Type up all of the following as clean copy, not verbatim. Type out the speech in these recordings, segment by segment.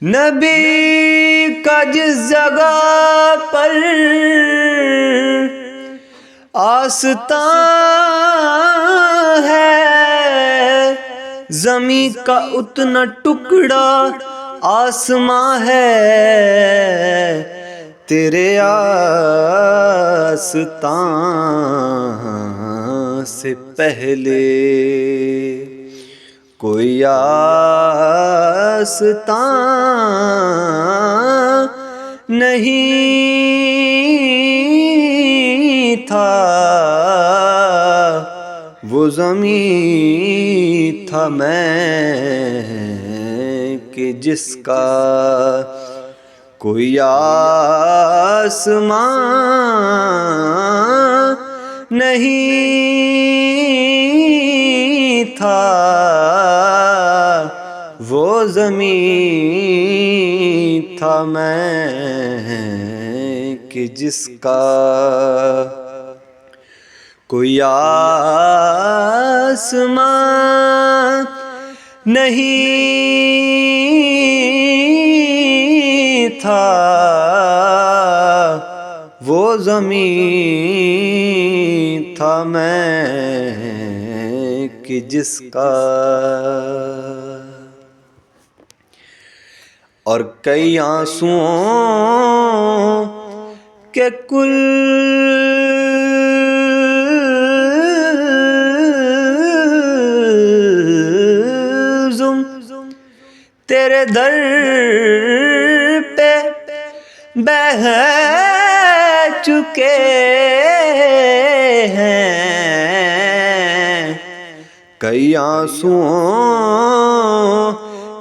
نبی کا جس جگہ پر آستان ہے، زمین کا اتنا ٹکڑا آسماں ہے، تیرے آستان سے پہلے کوئی آستان نہیں تھا، وہ زمین تھا میں کہ جس کا کوئی آسمان نہیں تھا، وہ زمین تھا میں کہ جس کا کوئی آسمان نہیں تھا، وہ زمین تھا میں کہ جس کا. اور کئی آنسوؤں کے کلزم تیرے در پہ بہہ چکے ہیں، کئی آنسوؤں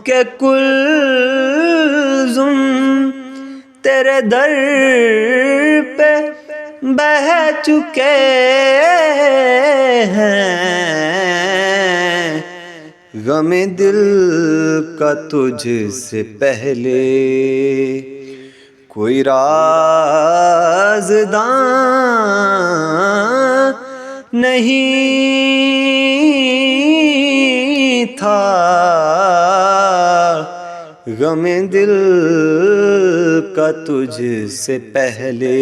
کے کلزم تیرے در پہ بہہ چکے ہیں، غم دل کا تجھ سے پہلے کوئی رازداں نہیں تھا، غم دل کا تجھ سے پہلے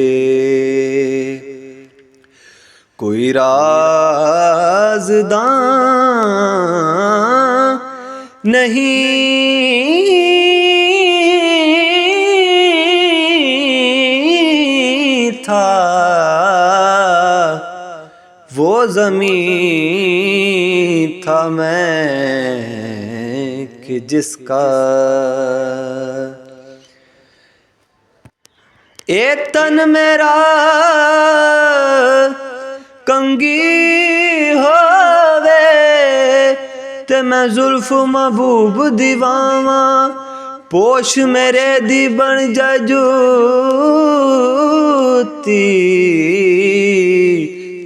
کوئی رازداں نہیں تھا، وہ زمین تھا میں کہ جس کا. اے تن میرا کنگی ہووے تے میں زلف محبوب دیواواں، پوش میرے دی بن جائے جوتی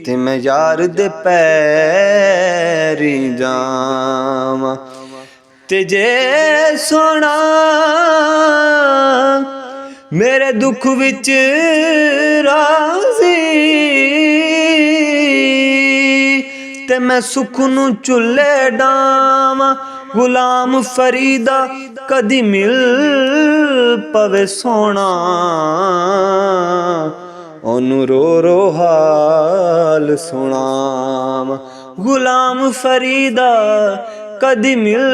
تے میں یار دے پیری جاواں، تے جے سونا میرے دکھ وچ راضی تے میں سکھ نوں چلے ڈاواں، غلام فریدا کدی مل پوے سونا، اونوں رو رو حال سناواں، غلام فریدا کدی مل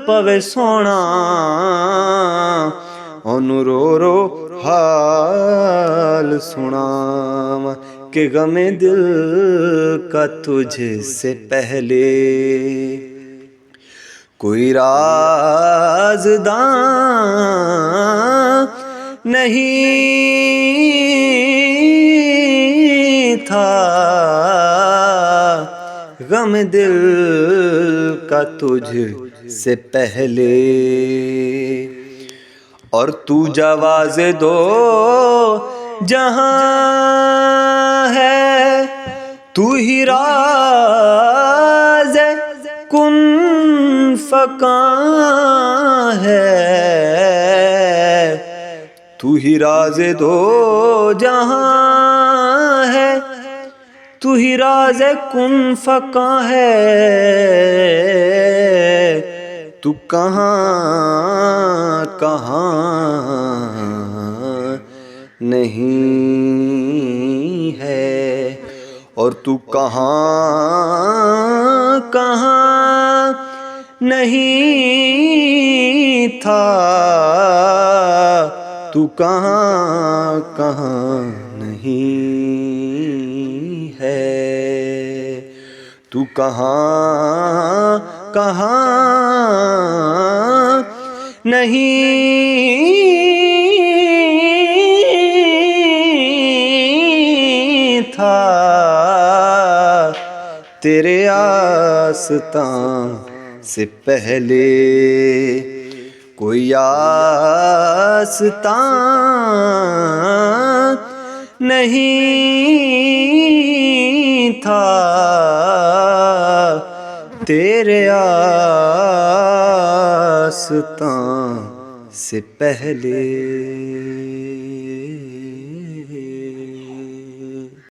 پوے سونا، اونوں رو رو حال سناواں کہ غم دل کا تجھ سے پہلے کوئی رازداں نہیں تھا، غم دل کا تجھ سے پہلے. اور تو جواز دو جہاں ہے، تو ہی راز کن فکاں ہے، تو ہی راز دو جہاں ہے، تو ہی راز کن فکاں ہے، تو کہاں کہاں نہیں ہے، اور تو کہاں کہاں نہیں تھا، تو کہاں کہاں نہیں ہے، تو کہاں کہاں نہیں تھا، تیرے آستاں سے پہلے کوئی آستاں نہیں تھا، تیرے آستاں سے پہلے۔